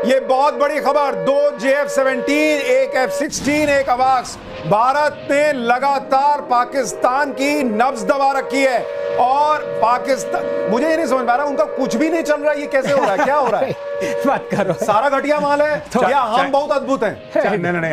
ये बहुत बड़ी खबर, 2 JF-17, एक F-16, एक अवाक्स। भारत ने लगातार पाकिस्तान की नब्ज दबा रखी है और पाकिस्तान, मुझे ये नहीं समझ पा रहा, उनका कुछ भी नहीं चल रहा है। ये कैसे हो रहा है, क्या हो रहा है? बात करो, सारा घटिया माल है या हम बहुत अद्भुत हैं? नहीं,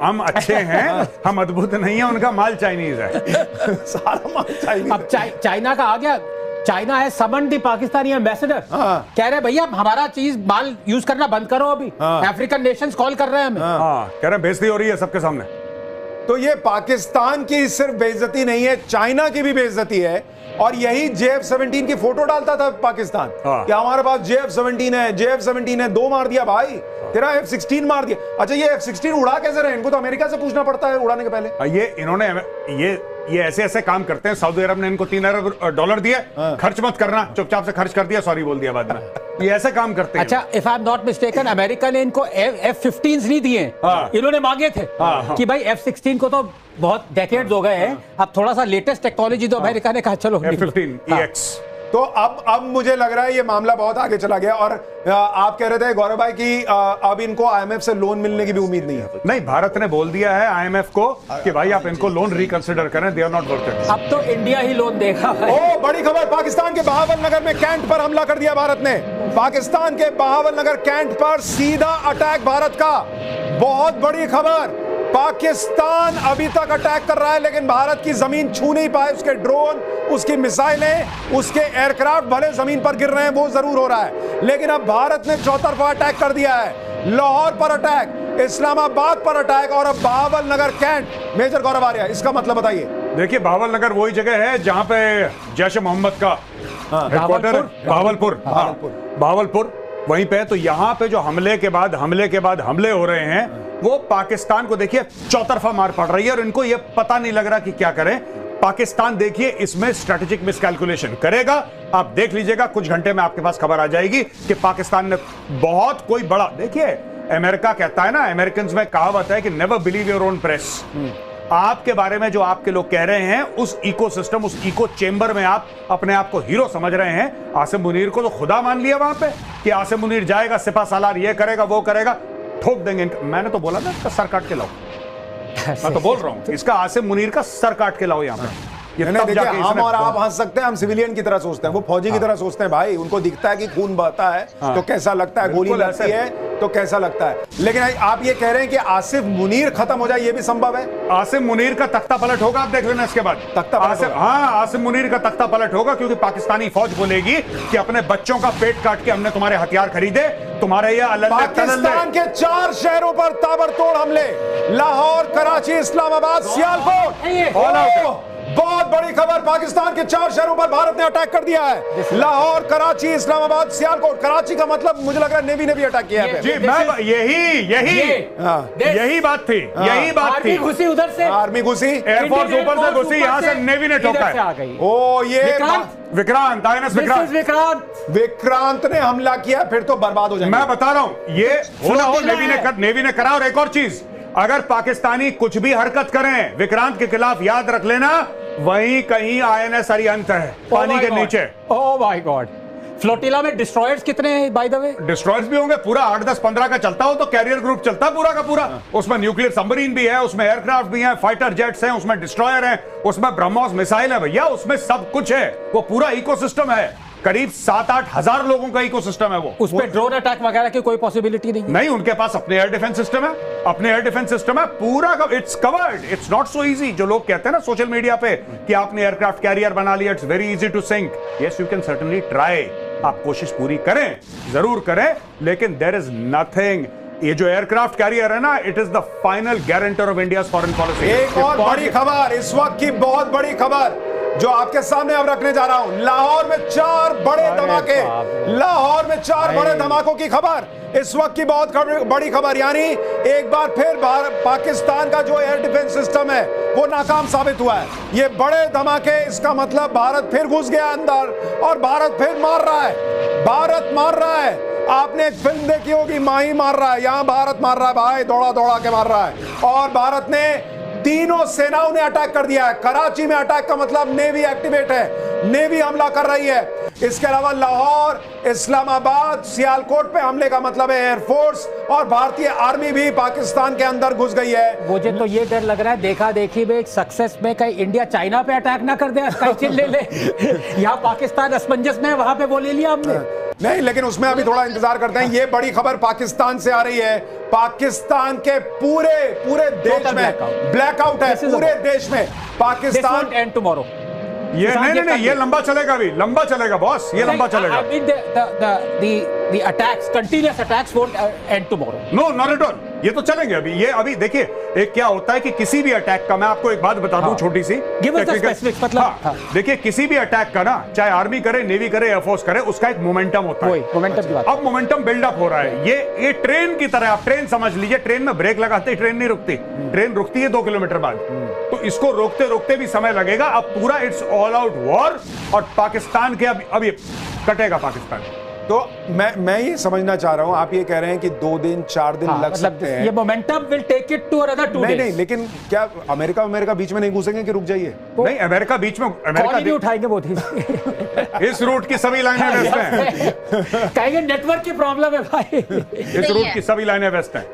हम अच्छे हैं, हम अद्भुत नहीं है, उनका माल चाइनीज है। सारा माल चाइनीज। अब चाइना का आ गया। चाइना है समन दी पाकिस्तानी एम्बेसडर, कह रहे भैया हमारा चीज माल यूज करना बंद करो। अभी अफ्रीकन नेशंस कॉल कर रहे हैं हमें, कह रहे हैं बेइज्जती हो रही है सबके सामने। तो ये पाकिस्तान की सिर्फ बेइज्जती नहीं है, चाइना की भी बेइज्जती है। और यही JF-17 की फोटो डालता था पाकिस्तान कि हमारे पास JF-17 है, JF-17 है। 2 मार दिया भाई, तेरा F-16 मार दिया। अच्छा, ये F-16 उड़ा कैसे रहे? इनको तो अमेरिका से पूछना पड़ता है उड़ाने के पहले। ये इन्होंने ये ऐसे काम करते हैं। सऊदी अरब ने इनको $3 अरब दिए, खर्च मत करना, चुपचाप से खर्च कर दिया, सॉरी बोल दिया बाद में। ये ऐसे काम करते हैं। अच्छा, if I am not mistaken, America ने इनको F-15 नहीं दिए, इन्होंने मांगे थे कि भाई F-16 को तो बहुत डेकेड्स हो गए हैं, अब थोड़ा सा लेटेस्ट टेक्नोलॉजी। तो अमेरिका ने कहा चलो F-15 EX। तो अब मुझे लग रहा है ये मामला बहुत आगे चला गया। और आप कह रहे थे गौरव भाई कि अब इनको IMF से लोन मिलने की भी उम्मीद नहीं है। नहीं, भारत ने बोल दिया है IMF को कि भाई आप इनको लोन रिकंसिडर करें, they are not worth it. अब तो इंडिया ही लोन देगा। ओ बड़ी खबर, पाकिस्तान के बहावलनगर में कैंट पर हमला कर दिया भारत ने। पाकिस्तान के बहावलनगर कैंट पर सीधा अटैक भारत का। बहुत बड़ी खबर, पाकिस्तान अभी तक अटैक कर रहा है लेकिन भारत की जमीन छू नहीं पाए। उसके ड्रोन, उसकी मिसाइलें, उसके एयरक्राफ्ट भले जमीन पर गिर रहे हैं, वो जरूर हो रहा है, लेकिन अब भारत ने चौतरफा अटैक कर दिया है। लाहौर पर अटैक, इस्लामाबाद पर अटैक और अब बहावलनगर कैंट। मेजर गौरव आर्या, इसका मतलब बताइए। देखिए, बहावलनगर वही जगह है जहां पे जैश मोहम्मद का हेडक्वार्टर, बहावलपुर वहीं पे। तो यहां पे जो हमले के बाद हमले हो रहे हैं, वो पाकिस्तान को देखिए चौतरफा मार पड़ रही है और इनको ये पता नहीं लग रहा कि क्या करें। पाकिस्तान देखिए इसमें स्ट्रेटेजिक मिसकैलकुलेशन करेगा। आप देख लीजिएगा, कुछ घंटे में आपके पास खबर आ जाएगी कि पाकिस्तान ने बहुत कोई बड़ा, देखिए अमेरिका कहता है ना, अमेरिकन में कहावत है कि never believe your own press. आपके बारे में जो आपके लोग कह रहे हैं, उस इकोसिस्टम, उस इको चेंबर में आप अपने आप को हीरो समझ रहे हैं। आसिम मुनीर को तो खुदा मान लिया वहां पे कि आसिम मुनीर जाएगा, सिपा सालार ये करेगा, वो करेगा, ठोक देंगे। मैंने तो बोला ना, इसका सर काट के लाओ। मैं तो बोल रहा हूं, इसका आसिम मुनीर का सर काट के लाओ यहां पे। देखिए, हम और आप हंस सकते हैं, हम सिविलियन की तरह सोचते हैं, वो फौजी की तरह सोचते हैं। भाई उनको दिखता है कि खून बहता है तो कैसा लगता है, गोली लगती है तो कैसा लगता है। लेकिन आप ये कह रहे हैं कि आसिफ मुनीर खत्म हो जाए, ये भी संभव है? आसिफ मुनीर का तख्ता पलट होगा, आप देख लेना इसके बाद। तख्ता पलट? हाँ, आसिफ मुनीर का तख्ता पलट होगा, क्योंकि पाकिस्तानी फौज बोलेगी कि अपने बच्चों का पेट काट के हमने तुम्हारे हथियार खरीदे, तुम्हारे ये पाकिस्तान के 4 शहरों पर ताबड़तोड़ हमले, लाहौर, कराची, इस्लामाबाद, सियालकोट। बहुत बड़ी खबर, पाकिस्तान के 4 शहरों पर भारत ने अटैक कर दिया है। लाहौर, कराची, इस्लामाबाद, सियालकोट। कराची का मतलब मुझे लग रहा है नेवी ने भी अटैक किया है। जी, मैं यही बात थी, आर्मी घुसी उधर से, आर्मी घुसी, एयरफोर्स ऊपर से घुसी, यहाँ से नेवी ने ठोका है। ओ ये विक्रांत ने हमला किया, फिर तो बर्बाद हो जाएंगे। मैं बता रहा हूं, ये हो नेवी ने करा। और एक और चीज, अगर पाकिस्तानी कुछ भी हरकत करें विक्रांत के खिलाफ, याद रख लेना वहीं कहीं INS अरिहंत है, पानी के नीचे। Oh my God. फ्लोटिला में डिस्ट्रॉयर्स कितने हैं बाय द वे? डिस्ट्रॉयर्स भी होंगे, पूरा 8, 10, 15 का चलता हो तो कैरियर ग्रुप चलता है पूरा का पूरा। उसमें न्यूक्लियर सबमरीन भी है, उसमें एयरक्राफ्ट भी है, फाइटर जेट्स हैं, उसमें डिस्ट्रॉयर हैं, उसमें ब्रह्मोस मिसाइल है भैया, उसमें सब कुछ है। वो पूरा इकोसिस्टम है, करीब 7-8 हजार लोगों का इकोसिस्टम है वो। उस पे ड्रोन अटैक वगैरह की कोई पॉसिबिलिटी नहीं? उनके पास अपने एयर डिफेंस सिस्टम है, पूरा it's covered. It's not so easy, जो लोग कहते हैं ना सोशल मीडिया पे कि आपने एयरक्राफ्ट कैरियर बना लिया, it's very easy to sink. Yes, you can certainly try, आप कोशिश पूरी करें, जरूर करें, लेकिन देयर इज नथिंग। ये जो एयरक्राफ्ट कैरियर है ना, it is the final guarantor of India's foreign policy. एक और बड़ी खबर, इस वक्त की बहुत बड़ी खबर जो आपके सामने अब रखने जा रहा हूं। लाहौर में 4 बड़े धमाके, लाहौर में 4 बड़े धमाकों की खबर, इस वक्त की बहुत बड़ी खबर। यानी एक बार फिर पाकिस्तान का जो एयर डिफेंस सिस्टम है वो नाकाम साबित हुआ है। ये बड़े धमाके, इसका मतलब भारत फिर घुस गया अंदर और भारत फिर मार रहा है, भारत मार रहा है। आपने एक फिल्म देखी होगी, माही मार रहा है, यहां भारत मार रहा है भाई, दौड़ा दौड़ा के मार रहा है। और भारत ने तीनों सेनाओं ने अटैक कर दिया है। कराची में अटैक का मतलब नेवी एक्टिवेट है, नेवी हमला कर रही है। इसके अलावा लाहौर, इस्लामाबाद, सियालकोट पे हमले का मतलब है एयरफोर्स और भारतीय आर्मी भी पाकिस्तान के अंदर घुस गई है। मुझे तो ये डर लग रहा है देखा देखी में सक्सेस में कहीं इंडिया चाइना पे अटैक ना कर दे, कहीं चीन ले ले। यहाँ पाकिस्तान असमंजस में है, वहां पे वो ले लिया हमने। नहीं, लेकिन उसमें अभी थोड़ा इंतजार करते हैं। ये बड़ी खबर पाकिस्तान से आ रही है। पाकिस्तान के पूरे देश में ब्लैकआउट है, पूरे देश में पाकिस्तान एंड टुमारो। ये नहीं, ये लंबा चलेगा, अभी लंबा चलेगा बॉस, ये लंबा चलेगा। I mean the attacks, continuous attacks won't end tomorrow. No, not at all. ये तो चलेंगे अभी। ये अभी देखिए, एक क्या होता है कि किसी भी अटैक का, मैं आपको एक बात बता दूं छोटी सी। Give us the specifics, मतलब। हाँ, देखिए किसी भी अटैक का ना, चाहे आर्मी करे, नेवी करे, एयरफोर्स करे, उसका एक मोमेंटम होता है। मोमेंटम की बात। अब मोमेंटम बिल्डअप हो रहा है। ये ट्रेन की तरह, आप ट्रेन समझ लीजिए। ट्रेन में ब्रेक लगाते ही ट्रेन नहीं रुकती, ट्रेन रुकती है 2 किलोमीटर बाद। तो इसको रोकते रोकते भी समय लगेगा। अब पूरा इट्स ऑल आउट वॉर, और पाकिस्तान के अभी कटेगा पाकिस्तान। तो मैं ये समझना चाह रहा हूं, आप ये कह रहे हैं कि 2 दिन 4 दिन लग सकते हैं। ये momentum will take it to another 2 days. नहीं, लेकिन क्या अमेरिका बीच में नहीं घुसेंगे कि रुक जाइए? नहीं, अमेरिका बीच में, अमेरिका नहीं उठाएंगे वो इस रूट की सभी लाइनें व्यस्त हैं। कहेंगे नेटवर्क की प्रॉब्लम है भाई। इस रूट की सभी लाइनें व्यस्त हैं।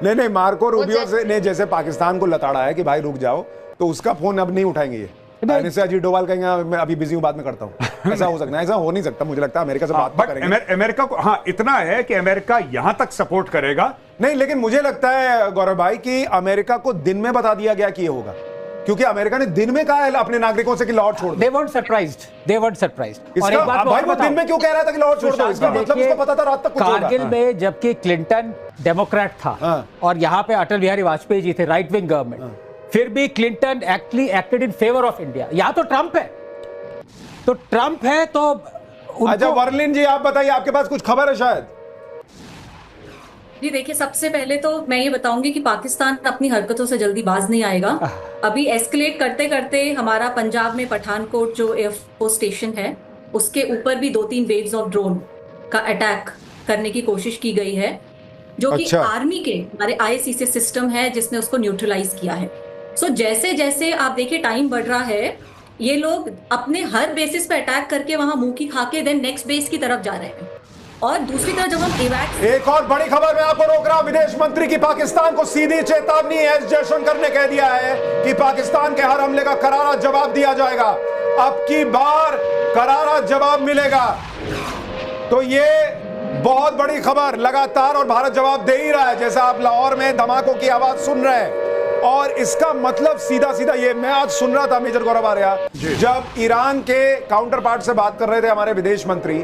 नहीं, मार्को रूबियो ने जैसे पाकिस्तान को लताड़ा है कि भाई रुक जाओ, तो उसका फोन अब नहीं उठाएंगे ये। से अजीत डोभाल कहेंगे मैं अभी बिजी हूं, बाद में करता हूं। ऐसा हो सकता है? ऐसा हो नहीं सकता। मुझे लगता है अमेरिका से बात करेंगे। अमेरिका को हाँ इतना है कि अमेरिका यहां तक सपोर्ट करेगा। नहीं, लेकिन मुझे लगता है गौरव भाई कि अमेरिका को दिन में बता दिया गया कि ये होगा, क्योंकि अमेरिका ने दिन में कहा है अपने नागरिकों से कि लाहौर छोड़ दो। They weren't surprised। और एक बात भाई, वो दिन में क्यों कह रहा था कि लाहौर छोड़ दो? इसका मतलब उसको पता था रात तक कुछ होगा। कारगिल में जबकि क्लिंटन डेमोक्रेट था और यहाँ पे अटल बिहारी वाजपेयी जी थे, राइट विंग गवर्नमेंट, फिर भी Clinton actually acted in favour of India. यहाँ तो ट्रंप है, तो अच्छा वर्लिन जी, आप बताइए, आपके पास कुछ खबर है शायद? जी देखिए, सबसे पहले तो मैं ये बताऊंगी कि पाकिस्तान अपनी हरकतों से जल्दी बाज नहीं आएगा। अभी एस्केलेट करते करते हमारा पंजाब में पठानकोट जो एयरफोर्स स्टेशन है, उसके ऊपर भी 2-3 वेव्स ऑफ ड्रोन का अटैक करने की कोशिश की गई है, जो कि आर्मी के हमारे ICC सिस्टम है जिसने उसको न्यूट्रलाइज किया है। सो जैसे जैसे आप देखिए टाइम बढ़ रहा है, ये लोग अपने हर बेसिस पे अटैक करके वहां मुंह की खाके देन नेक्स्ट बेस की तरफ जा रहे हैं। और दूसरी तरफ जब हम एक और बड़ी खबर मैं आपको रोक रहा हूं, विदेश मंत्री की पाकिस्तान को सीधी चेतावनी। एस जयशंकर ने कह दिया है कि पाकिस्तान के हर हमले का करारा जवाब दिया जाएगा। अब की बार करारा जवाब मिलेगा। तो ये बहुत बड़ी खबर लगातार, और भारत जवाब दे ही रहा है। जैसा आप लाहौर में धमाकों की आवाज सुन रहे हैं, और इसका मतलब सीधा सीधा ये, मैं आज सुन रहा था मेजर गौरव आर्या, जब ईरान के काउंटर पार्ट से बात कर रहे थे हमारे विदेश मंत्री,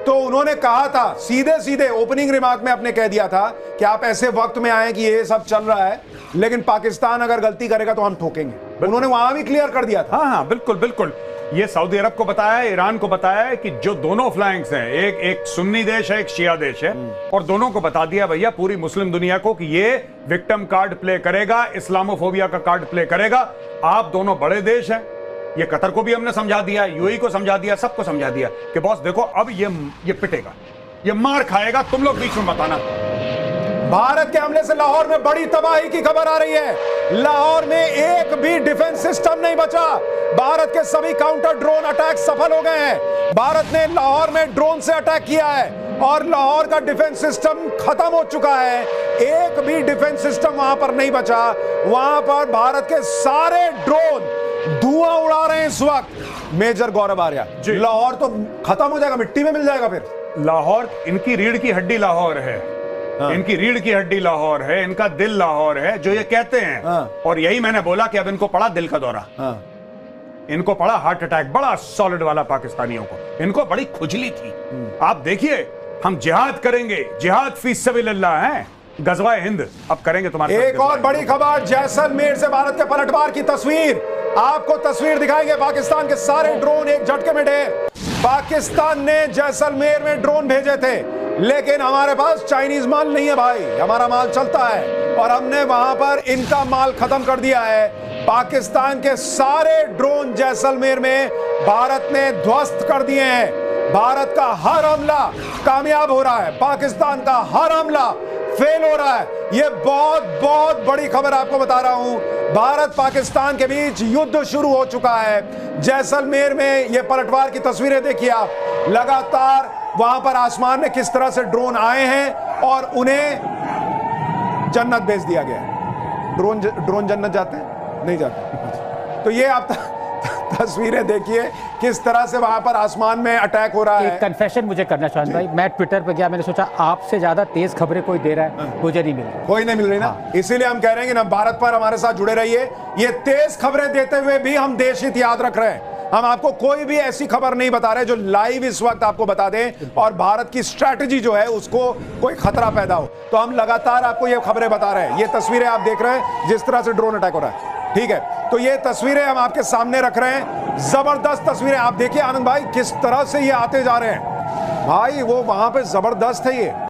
तो उन्होंने कहा था सीधे सीधे ओपनिंग रिमार्क में अपने कह दिया था कि आप ऐसे वक्त में आए कि ये सब चल रहा है, लेकिन पाकिस्तान अगर गलती करेगा तो हम ठोकेंगे। उन्होंने वहां भी क्लियर कर दिया था। हाँ, बिल्कुल बिल्कुल। ये सऊदी अरब को बताया है, ईरान को बताया है कि जो दोनों फ्लैंक्स हैं, एक सुन्नी देश है, एक शिया देश है, और दोनों को बता दिया भैया पूरी मुस्लिम दुनिया को कि ये विक्टिम कार्ड प्ले करेगा, इस्लामोफोबिया का कार्ड प्ले करेगा। आप दोनों बड़े देश हैं। ये कतर को भी हमने समझा दिया, यूएई को समझा दिया, सबको समझा दिया कि बॉस देखो अब ये पिटेगा, ये मार खाएगा, तुम लोग बीच में बताना। भारत के हमले से लाहौर में बड़ी तबाही की खबर आ रही है। लाहौर में एक भी डिफेंस सिस्टम नहीं बचा। भारत के सभी काउंटर ड्रोन अटैक सफल हो गए हैं। भारत ने लाहौर में ड्रोन से अटैक किया है और लाहौर का डिफेंस सिस्टम खत्म हो चुका है। एक भी डिफेंस सिस्टम वहां पर नहीं बचा। वहां पर भारत के सारे ड्रोन धुआं उड़ा रहे हैं इस वक्त। मेजर गौरव आर्या, लाहौर तो खत्म हो जाएगा, मिट्टी में मिल जाएगा फिर। लाहौर इनकी रीढ़ की हड्डी लाहौर है। इनकी रीढ़ की हड्डी लाहौर है, इनका दिल लाहौर है, जो ये कहते हैं। और यही मैंने बोला कि अब इनको पड़ा दिल का दौरा, इनको पड़ा हार्ट अटैक, बड़ा सॉलिड वाला पाकिस्तानियों को। इनको बड़ी खुजली थी। आप देखिए, हम जिहाद करेंगे, जिहाद फी सबिलिल्लाह है, गज़वाए हिंद अब करेंगे तुम्हारे। एक और बड़ी खबर, जैसलमेर से भारत के पलटवार की तस्वीर। आपको तस्वीर दिखाएंगे। पाकिस्तान के सारे ड्रोन एक झटके में ढेर। पाकिस्तान ने जैसलमेर में ड्रोन भेजे थे, लेकिन हमारे पास चाइनीज माल नहीं है भाई, हमारा माल चलता है और हमने वहां पर इनका माल खत्म कर दिया है। पाकिस्तान के सारे ड्रोन जैसलमेर में भारत ने ध्वस्त कर दिए हैं। भारत का हर हमला कामयाब हो रहा है, पाकिस्तान का हर हमला फेल हो रहा है। यह बहुत बहुत बड़ी खबर आपको बता रहा हूं। भारत पाकिस्तान के बीच युद्ध शुरू हो चुका है। जैसलमेर में ये पलटवार की तस्वीरें देखिए आप, लगातार वहां पर आसमान में किस तरह से ड्रोन आए हैं और उन्हें जन्नत भेज दिया गया है। ड्रोन जन्नत जाते हैं? नहीं जाते। तो ये आप तस्वीरें देखिए किस तरह से वहां पर आसमान में अटैक हो रहा है। एक कन्फेशन मुझे करना चाहता भाई, मैं ट्विटर पे गया, मैंने सोचा आपसे ज्यादा तेज खबरें कोई दे रहा है, मुझे नहीं मिल रही, कोई नहीं मिल रही ना। इसीलिए हम कह रहे हैं कि ना भारत पर हमारे साथ जुड़े रहिए। ये तेज खबरें देते हुए भी हम देश हित याद रख रहे हैं। हम आपको कोई भी ऐसी खबर नहीं बता रहे जो लाइव इस वक्त आपको बता दें और भारत की स्ट्रैटेजी जो है उसको कोई खतरा पैदा हो। तो हम लगातार आपको ये खबरें बता रहे हैं। ये तस्वीरें आप देख रहे हैं जिस तरह से ड्रोन अटैक हो रहा है, ठीक है। तो ये तस्वीरें हम आपके सामने रख रहे हैं, जबरदस्त तस्वीरें। आप देखिए आनंद भाई किस तरह से ये आते जा रहे हैं भाई, वो वहां पे जबरदस्त है ये।